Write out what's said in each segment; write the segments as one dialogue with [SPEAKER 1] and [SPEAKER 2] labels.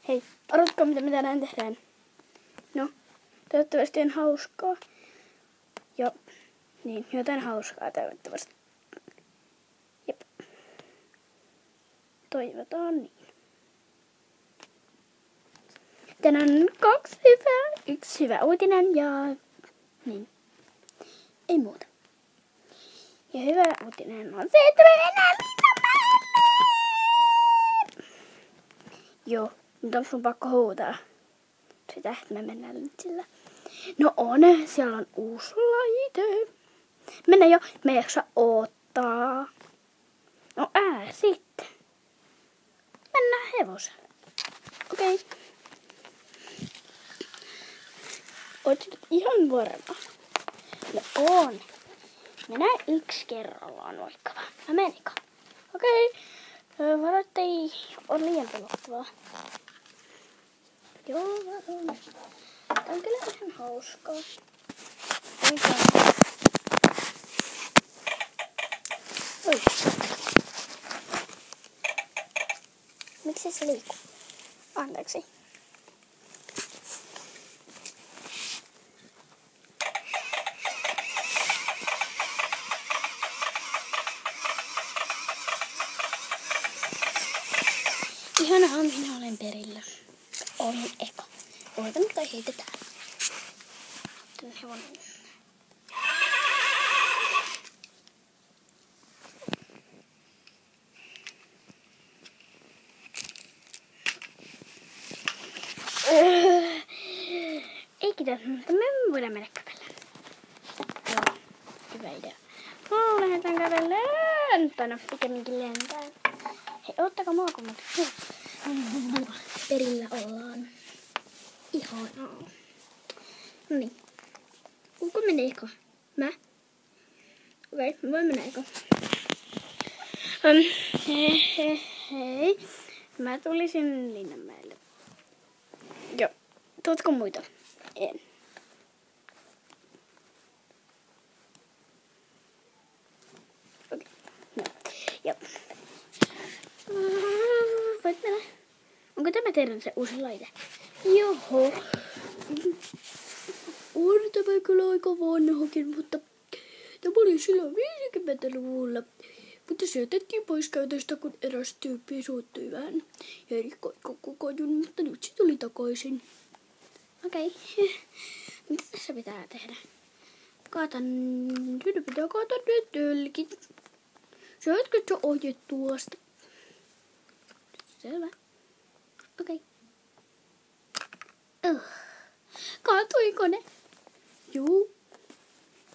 [SPEAKER 1] Hei, arvatkaa mitä me tänään tehdään. No, toivottavasti on hauskaa. Joo, niin, jotain hauskaa toivottavasti. Jep. Toivotaan niin. Tänään on 2 hyvää, 1 hyvä uutinen ja niin. Ei muuta. Ja hyvä uutinen on se, että me mennään linnamäelle! Joo, nyt on sun pakko huutaa sitä, että me mennään sillä. No on, siellä on uusi laite. Mennään jo, me ei jaksa odottaa. No sitten. Mennään hevosella. Okei. Ootko ihan varma? No on. Mennään 1 kerrallaan vaikka vaan. No menikö? Okei. Varo, ettei ole liian pelottavaa. Joo, varo. Tämä on kyllä ihan hauskaa. Oi. Miksi se liikkuu? Anteeksi. Ihanaa, minä olen perillä. Olen eka. Odotan, kai heitetään. Tän hevonen. Ei kiitos, mutta me voidaan mennä kävellä. Joo, hyvä idea. Lähdetään kävelemään. Tai no, pikemminkin lentää. Hei, ottakaa mua kun perillä ollaan. Ihanaa. Noniin. Kuka meneekö? Mä? Okei, mä voin mennä eka. Hei. Mä tulisin Linnanmäelle. Joo. Tuotko muita? En. Okei. No. Joo. Voit mennä. Onko tämä teidän se uusi laite? Joho. On tämä kyllä aika vanhakin, mutta tämä oli silloin 50-luvulla. Mutta se otettiin pois käytöstä, kun eräs tyyppi suuttui vähän. Ja rikkoi koko kajun, mutta nyt se tuli takaisin. Okei. Mitä tässä pitää tehdä? Nyt pitää kaataa ne tölkit. Saatko sä ohje tuosta? Selvä. Okei. Kaatuiko ne? Juu.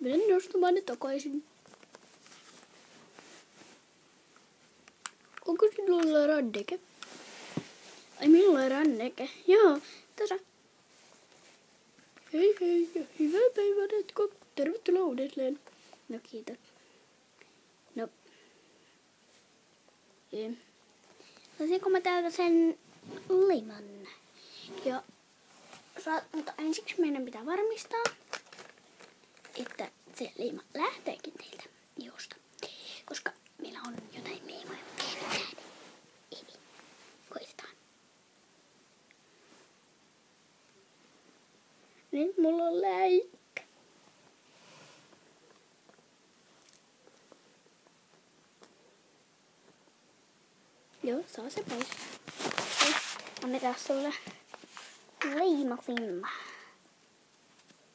[SPEAKER 1] Menen nostamaan ne takaisin. Onko sinulla ranneke? Ai minulla on ranneke. Joo, tässä. Hei ja hyvää päivänjatkoa. Tervetuloa uudelleen. No kiitos. No. Saisinko mä täältä sen liman? Ja mutta ensiksi meidän pitää varmistaa, että se liima lähteekin teiltä ihosta. Koska meillä on jotain liimoja, mutta ei nähdä. Eli koitetaan. Nyt mulla on läikkä. Joo, saa se pois. Annetaan sulle liimasimma.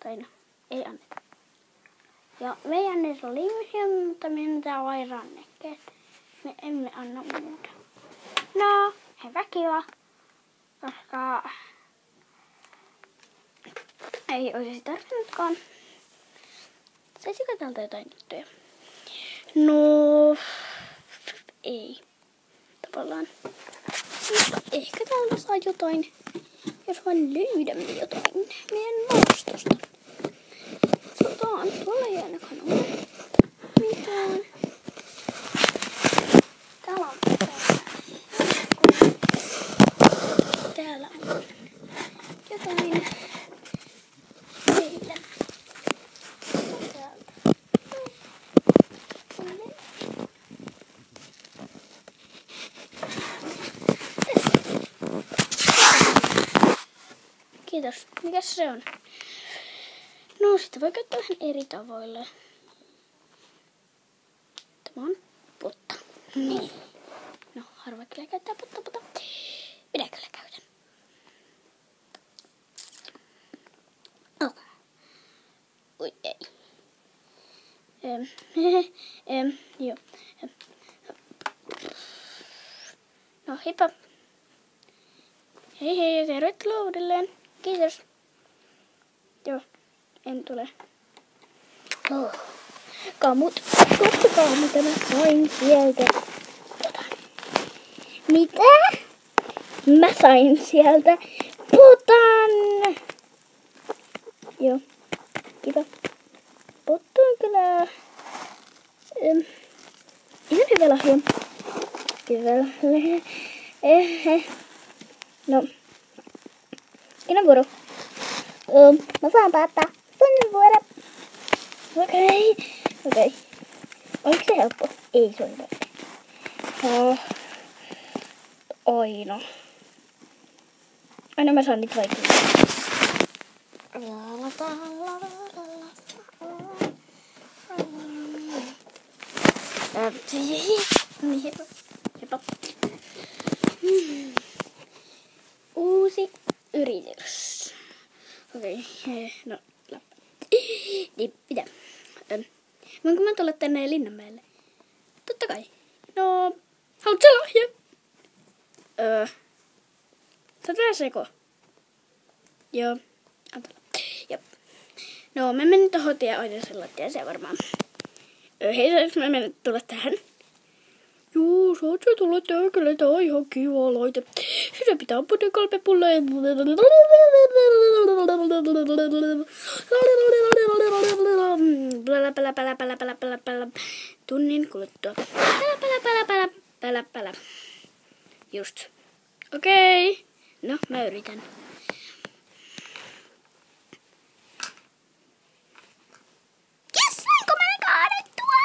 [SPEAKER 1] Tai no, ei anneta. Ja me ei anneta liimasimma, mutta me annetaan vain rannekkeet. Me emme anna muuta. No, hyvä kiva. Koska ei olisi tarvinnutkaan. Saisiko täältä jotain juttuja? No, ei. Tavallaan. Mutta ehkä täältä saa jotain. Jos vain löydämme jotain meidän maastosta. Katsotaan, tuolla ei ainakaan ole mitään. Täällä on täällä on jotain. Meillä. Täältä. Kiitos. Mikäs se on? No, sitä voi käyttää vähän eri tavoilla. Tämä on potta. Niin. No, harva kyllä käyttää potta. Minä kyllä käytän. Oh. Oi ei. Joo. No, heippa. Hei ja tervetuloa uudelleen. Kiitos. Joo, en tule. Oh. Katsokaa mitä mä sain sieltä. Mitä? Mä sain sieltä potan. Joo, kiva. Potta on kyllä ihan hyvä lahja. No, kenen vuoro? Mä saan päättää. Sun vuoro. Okei. Oliko se helppo? Ei se ole helppo. Oi no. Aina mä saan nyt vaikka. Heippa. Uusi yritys. Okei, no läppä. Niin, mitä? Voinko mä tulla tänne Linnanmäelle? Totta kai. No, haluat sä lahja? Sä pääseekö? Joo, antaa. Jop. No, mä menin tohon Oinosella tieseen varmaan. Hei, saanko mä mennä tulla tähän? Joo, saat sä tulla tähän, kyllä tää on ihan kiva laite. Sitä pitää putea 3 pulloa ja... Tunnin kuluttua. Pälä. Just. Okei. No, mä yritän. Jes, sainko mä kaadettua?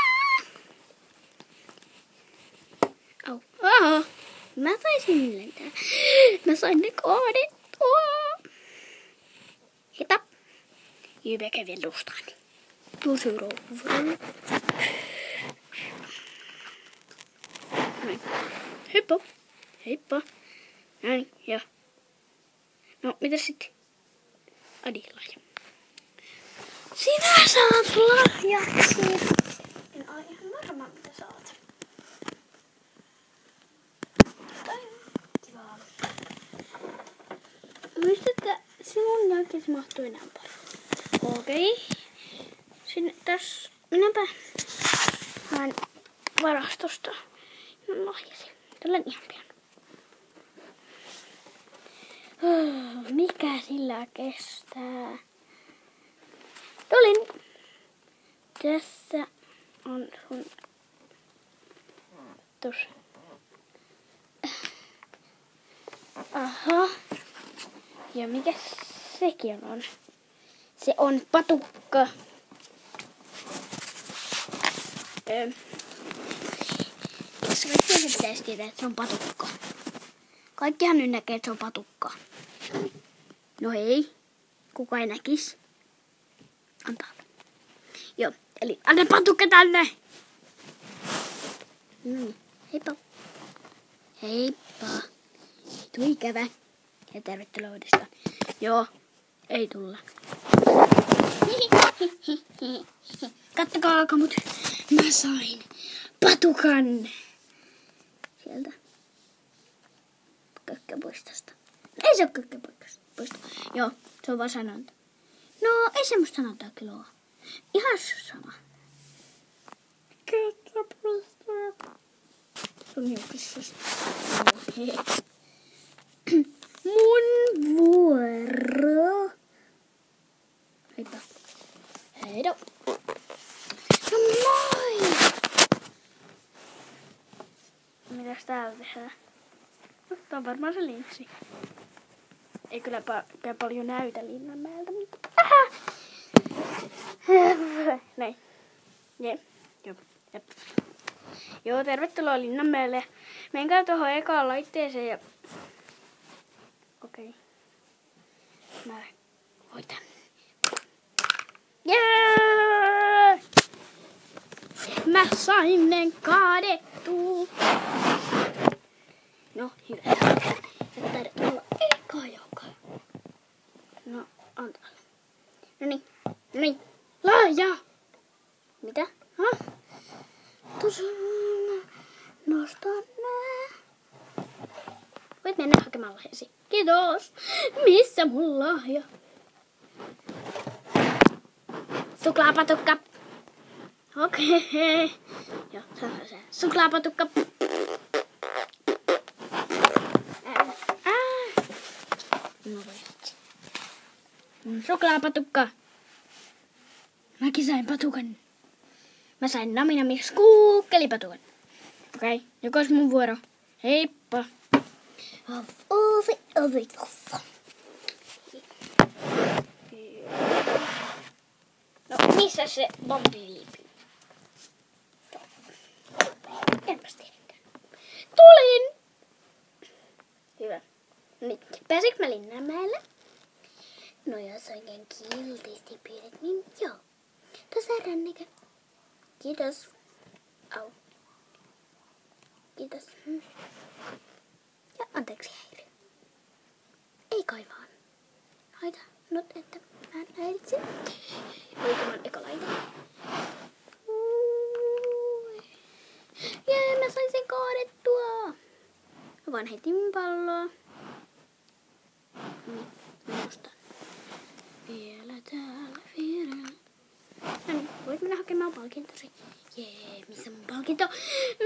[SPEAKER 1] Au. Aha. Mä taisin lentää. Mä sain ne kaadettua. Heippa. Mä kävin lustaan. Tuu seuraavalle. Noin. Heippa. Näin, ja. No, mitäs sitten? Adi, lahja. Sinä saat lahjaksi. En ole ihan varma, mitä saat. Kivaa. Muistat, että sinun jälkeen mahtuu enää paljon. Okei. Sinne tässä. Minäpä haen varastosta lahjasi. Tulen ihan pian. Mikä sillä kestää? Tulin. Tässä on sun... Tuossa. Aha. Ja mikä sekin on? Se on patukka. Jos kaikki pitäisi tietää, että se on patukka. Kaikkihan nyt näkee, että se on patukka. No hei. Kuka ei näkis? Antaa. Joo, eli anna patukka tänne. Heippa. Heippa. Ei tuu ikävä. Ja tervetuloa uudestaan. Joo, ei tulla. Kattokaa kamut. Mä sain patukan. Sieltä. Kökköpuistosta. Ei se oo kökköpuistosta. Joo, se on vaan sanonta. No, ei semmoista sanontaa kyllä oo. Ihan sama. Kökköpuistosta. Se on hiukissasta. Mun vuoro. Heippa. Heido. No moi! Mitäs täällä tehdään? No, tää on varmaan se linssi. Ei kyllä paljon näytä Linnanmäeltä, mutta... Näin. Jep. Joo, tervetuloa Linnanmäelle. Menkää tuohon ekaan laitteeseen ja... Okei. Mä voitan. Jee! Mä sain ne kaadettua. No, hyvä. Sä taidat olla eka joka. No, antaa. Noniin. Laaja! Mitä? Häh? Tuossa nostan nää. Voit mennä hakemaan lahjasi. Kiitos. Missä mun lahja? Suklaapatukka. Okei. Joo, se. Suklaapatukka. No voit. Suklaapatukka. Mäkin sain patukan. Mä sain Naminamin skuukkelipatukan. Okei, jokos mun vuoro. Heippa. No, missä se bombi viipyy? Enpäs tiedäkään. Tulin! Hyvä. Nyt, pääsikö mä Linnanmäelle? No jos oikein kiltisti pyydät, niin joo. Tuossa rannikö. Kiitos. Au. Kiitos. Ja anteeksi häiriö. Ei kai vaan. Haita nyt, että mä häiritsin. Oikein eka laita. Jee, mä sain sen kaadettua. Mä vaan heitin palloa. Niin, mä nostan. Vielä täällä vierellä. No niin, voit mennä hakemaan palkintosi. Jee, missä mun palkinto?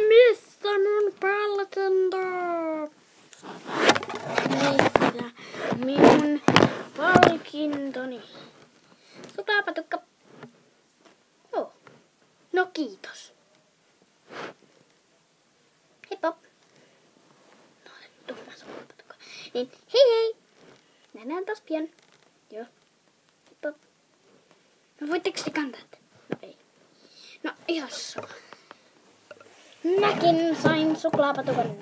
[SPEAKER 1] Missä mun palkinto? Missä minun palkintoni? Suklaapatukka. Joo. No kiitos. Heippa. No, tumma suklaapatukka. Niin, hei. Nähdään taas pian. Joo. Heippa. No voitteko te kantaa? No ei. No ihan sama. Mäkin sain suklaapatukan.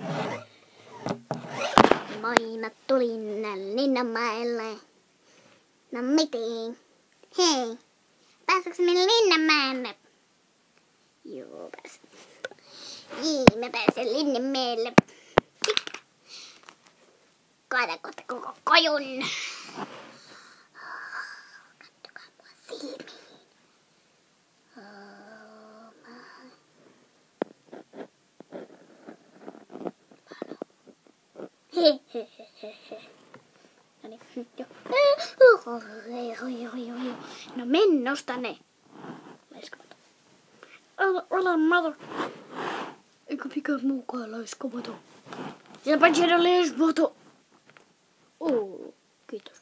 [SPEAKER 1] Moi, mä tulin Linnanmäelle. No miten? Hei, pääseekö minä Linnanmäelle? Joo, pääsen. Mä pääsen Linnanmäelle. Kaadako koko kojun? Kattokaa mua silmiin. No niin, jo. No men, nosta ne. Laiskamaton. Älä mata. Eikä mikään muukaan laiskamaton. Siellä paitsi laiskamaton. Kiitos.